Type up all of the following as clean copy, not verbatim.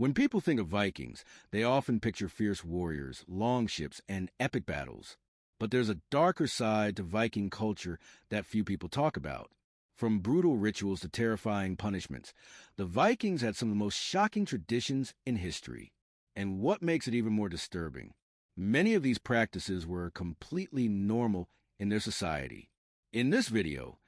When people think of Vikings, they often picture fierce warriors, longships, and epic battles. But there's a darker side to Viking culture that few people talk about. From brutal rituals to terrifying punishments, the Vikings had some of the most shocking traditions in history. And what makes it even more disturbing? Many of these practices were completely normal in their society. In this video,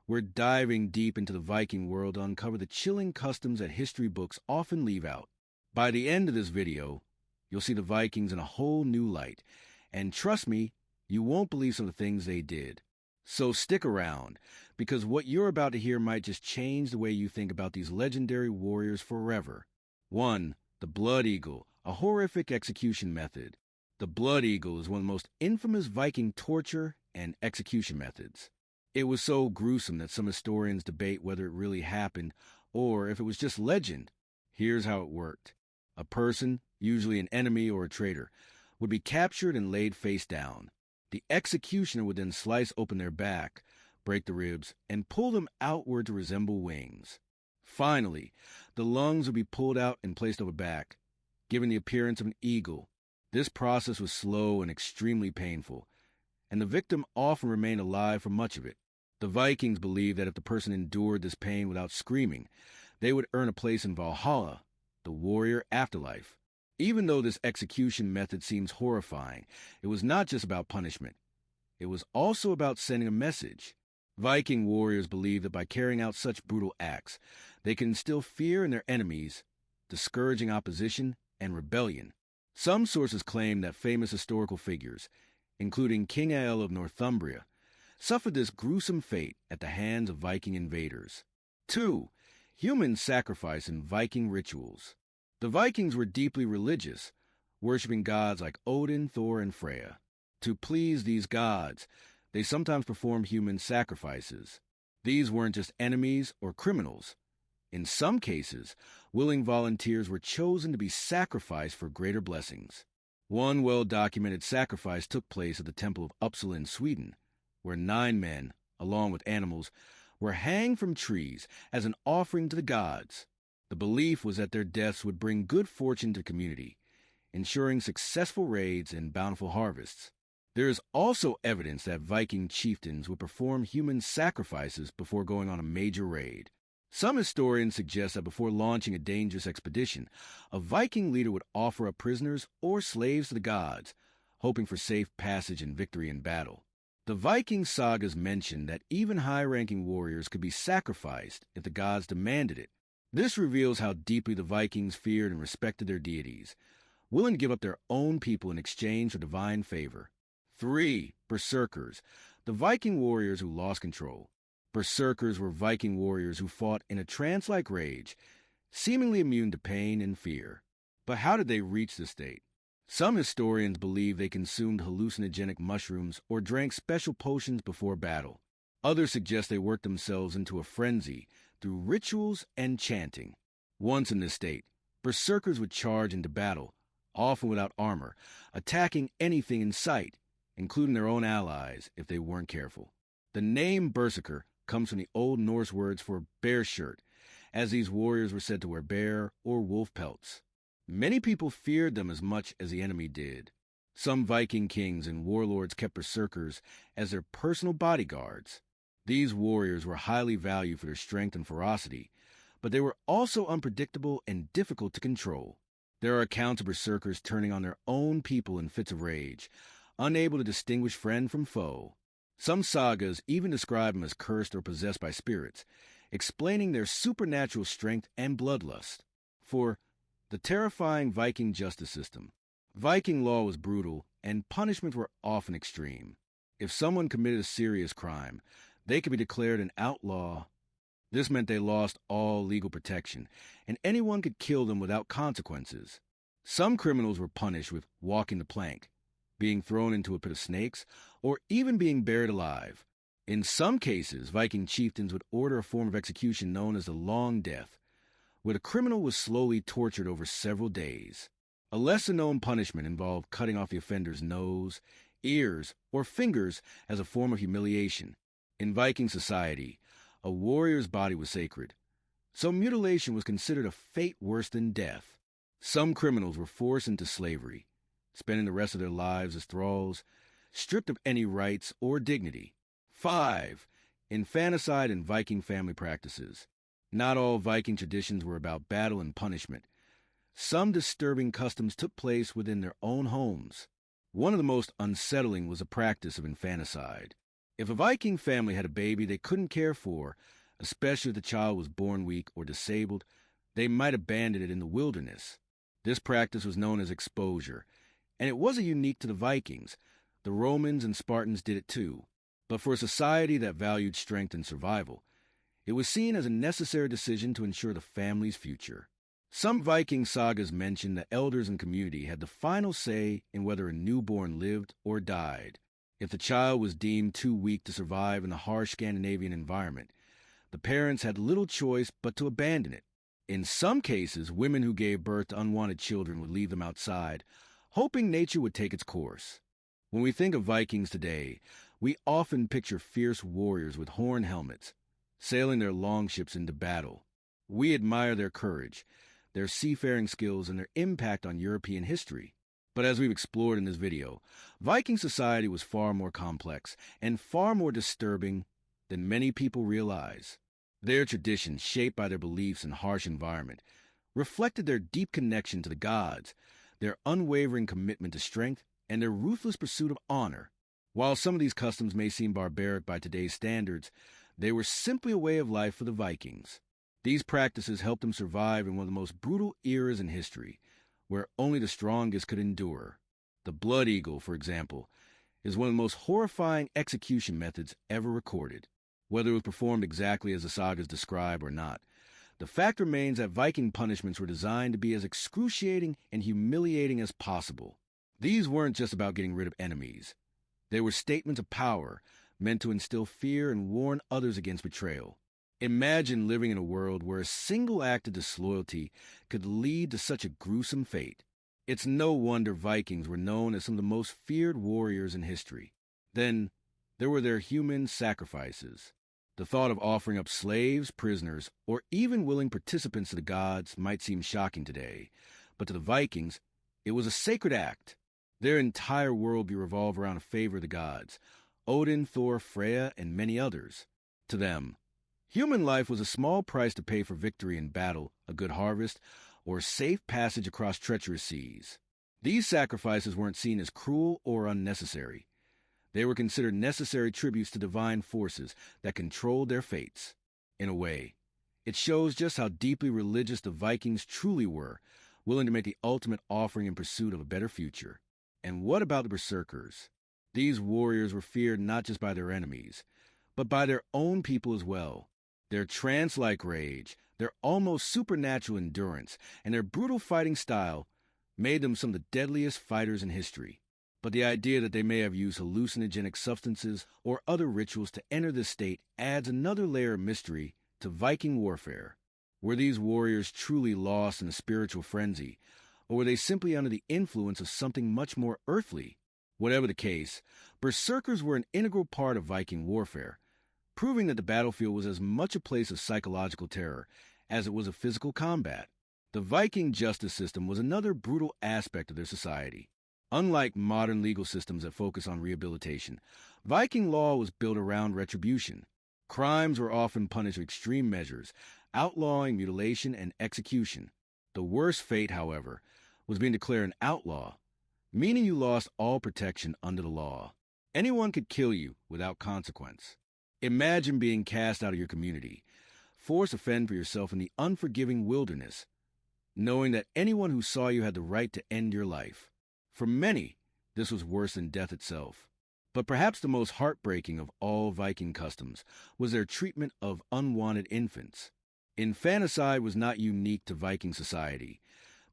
we're diving deep into the Viking world to uncover the chilling customs that history books often leave out. By the end of this video, you'll see the Vikings in a whole new light. And trust me, you won't believe some of the things they did. So stick around, because what you're about to hear might just change the way you think about these legendary warriors forever. 1. The Blood Eagle, a horrific execution method. The Blood Eagle is one of the most infamous Viking torture and execution methods. It was so gruesome that some historians debate whether it really happened or if it was just legend. Here's how it worked. A person, usually an enemy or a traitor, would be captured and laid face down. The executioner would then slice open their back, break the ribs, and pull them outward to resemble wings. Finally, the lungs would be pulled out and placed over back, giving the appearance of an eagle. This process was slow and extremely painful, and the victim often remained alive for much of it. The Vikings believed that if the person endured this pain without screaming, they would earn a place in Valhalla, the warrior afterlife. Even though this execution method seems horrifying, it was not just about punishment. It was also about sending a message. Viking warriors believed that by carrying out such brutal acts, they could instill fear in their enemies, discouraging opposition and rebellion. Some sources claim that famous historical figures, including King Aelle of Northumbria, suffered this gruesome fate at the hands of Viking invaders. 2. Human sacrifice in Viking rituals. The Vikings were deeply religious, worshiping gods like Odin, Thor, and Freya. To please these gods, they sometimes performed human sacrifices. These weren't just enemies or criminals. In some cases, willing volunteers were chosen to be sacrificed for greater blessings. One well-documented sacrifice took place at the Temple of Uppsala in Sweden, where 9 men, along with animals, were hanged from trees as an offering to the gods. The belief was that their deaths would bring good fortune to the community, ensuring successful raids and bountiful harvests. There is also evidence that Viking chieftains would perform human sacrifices before going on a major raid. Some historians suggest that before launching a dangerous expedition, a Viking leader would offer up prisoners or slaves to the gods, hoping for safe passage and victory in battle. The Viking sagas mention that even high-ranking warriors could be sacrificed if the gods demanded it. This reveals how deeply the Vikings feared and respected their deities, willing to give up their own people in exchange for divine favor. 3. Berserkers, the Viking warriors who lost control. Berserkers were Viking warriors who fought in a trance-like rage, seemingly immune to pain and fear. But how did they reach this state? Some historians believe they consumed hallucinogenic mushrooms or drank special potions before battle. Others suggest they worked themselves into a frenzy through rituals and chanting. Once in this state, berserkers would charge into battle, often without armor, attacking anything in sight, including their own allies if they weren't careful. The name Berserker comes from the Old Norse words for bear shirt, as these warriors were said to wear bear or wolf pelts. Many people feared them as much as the enemy did. Some Viking kings and warlords kept berserkers as their personal bodyguards. These warriors were highly valued for their strength and ferocity, but they were also unpredictable and difficult to control. There are accounts of berserkers turning on their own people in fits of rage, unable to distinguish friend from foe. Some sagas even describe them as cursed or possessed by spirits, explaining their supernatural strength and bloodlust. 4. The terrifying Viking justice system. Viking law was brutal, and punishments were often extreme. If someone committed a serious crime, they could be declared an outlaw. This meant they lost all legal protection, and anyone could kill them without consequences. Some criminals were punished with walking the plank, being thrown into a pit of snakes, or even being buried alive. In some cases, Viking chieftains would order a form of execution known as the long death, where the criminal was slowly tortured over several days. A lesser-known punishment involved cutting off the offender's nose, ears, or fingers as a form of humiliation. In Viking society, a warrior's body was sacred, so mutilation was considered a fate worse than death. Some criminals were forced into slavery, spending the rest of their lives as thralls, stripped of any rights or dignity. 5. Infanticide and Viking family practices. Not all Viking traditions were about battle and punishment. Some disturbing customs took place within their own homes. One of the most unsettling was the practice of infanticide. If a Viking family had a baby they couldn't care for, especially if the child was born weak or disabled, they might abandon it in the wilderness. This practice was known as exposure, and it wasn't unique to the Vikings. The Romans and Spartans did it too. But for a society that valued strength and survival, it was seen as a necessary decision to ensure the family's future. Some Viking sagas mention that elders and community had the final say in whether a newborn lived or died. If the child was deemed too weak to survive in the harsh Scandinavian environment, the parents had little choice but to abandon it. In some cases, women who gave birth to unwanted children would leave them outside, hoping nature would take its course. When we think of Vikings today, we often picture fierce warriors with horn helmets, sailing their longships into battle. We admire their courage, their seafaring skills, and their impact on European history. But as we've explored in this video, Viking society was far more complex and far more disturbing than many people realize. Their traditions, shaped by their beliefs and harsh environment, reflected their deep connection to the gods, their unwavering commitment to strength, and their ruthless pursuit of honor. While some of these customs may seem barbaric by today's standards, they were simply a way of life for the Vikings. These practices helped them survive in one of the most brutal eras in history, where only the strongest could endure. The blood eagle, for example, is one of the most horrifying execution methods ever recorded. Whether it was performed exactly as the sagas describe or not, the fact remains that Viking punishments were designed to be as excruciating and humiliating as possible. These weren't just about getting rid of enemies. They were statements of power, meant to instill fear and warn others against betrayal. Imagine living in a world where a single act of disloyalty could lead to such a gruesome fate. It's no wonder Vikings were known as some of the most feared warriors in history. Then, there were their human sacrifices. The thought of offering up slaves, prisoners, or even willing participants to the gods might seem shocking today, but to the Vikings, it was a sacred act. Their entire worldview revolved around a favor of the gods, Odin, Thor, Freya, and many others. To them, human life was a small price to pay for victory in battle, a good harvest, or safe passage across treacherous seas. These sacrifices weren't seen as cruel or unnecessary. They were considered necessary tributes to divine forces that controlled their fates. In a way, it shows just how deeply religious the Vikings truly were, willing to make the ultimate offering in pursuit of a better future. And what about the Berserkers? These warriors were feared not just by their enemies, but by their own people as well. Their trance-like rage, their almost supernatural endurance, and their brutal fighting style made them some of the deadliest fighters in history. But the idea that they may have used hallucinogenic substances or other rituals to enter this state adds another layer of mystery to Viking warfare. Were these warriors truly lost in a spiritual frenzy, or were they simply under the influence of something much more earthly? Whatever the case, Berserkers were an integral part of Viking warfare, proving that the battlefield was as much a place of psychological terror as it was of physical combat. The Viking justice system was another brutal aspect of their society. Unlike modern legal systems that focus on rehabilitation, Viking law was built around retribution. Crimes were often punished with extreme measures, outlawing mutilation and execution. The worst fate, however, was being declared an outlaw, meaning you lost all protection under the law. Anyone could kill you without consequence. Imagine being cast out of your community, forced to fend for yourself in the unforgiving wilderness, knowing that anyone who saw you had the right to end your life. For many, this was worse than death itself. But perhaps the most heartbreaking of all Viking customs was their treatment of unwanted infants. Infanticide was not unique to Viking society,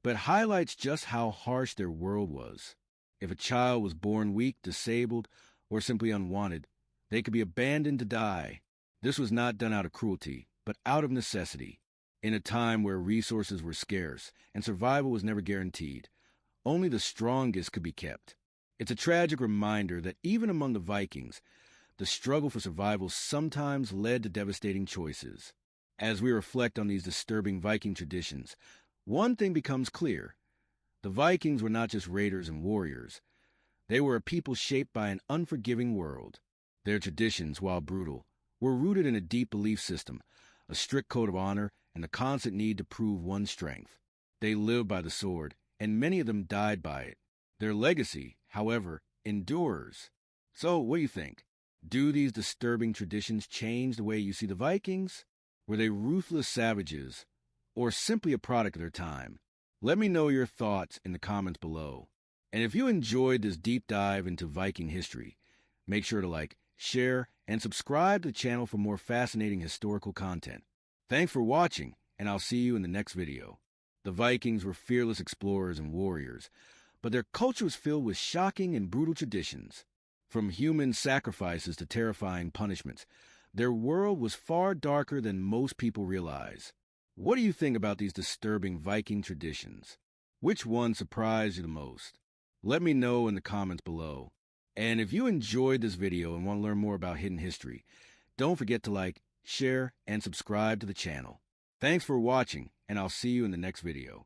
but highlights just how harsh their world was. If a child was born weak, disabled, or simply unwanted, they could be abandoned to die. This was not done out of cruelty, but out of necessity. In a time where resources were scarce and survival was never guaranteed, only the strongest could be kept. It's a tragic reminder that even among the Vikings, the struggle for survival sometimes led to devastating choices. As we reflect on these disturbing Viking traditions, one thing becomes clear. The Vikings were not just raiders and warriors. They were a people shaped by an unforgiving world. Their traditions, while brutal, were rooted in a deep belief system, a strict code of honor, and the constant need to prove one's strength. They lived by the sword, and many of them died by it. Their legacy, however, endures. So, what do you think? Do these disturbing traditions change the way you see the Vikings? Were they ruthless savages, or simply a product of their time? Let me know your thoughts in the comments below. And if you enjoyed this deep dive into Viking history, make sure to like, share, and subscribe to the channel for more fascinating historical content. Thanks for watching, and I'll see you in the next video. The Vikings were fearless explorers and warriors, but their culture was filled with shocking and brutal traditions. From human sacrifices to terrifying punishments, their world was far darker than most people realize. What do you think about these disturbing Viking traditions? Which one surprised you the most? Let me know in the comments below. And if you enjoyed this video and want to learn more about hidden history, don't forget to like, share, and subscribe to the channel. Thanks for watching, and I'll see you in the next video.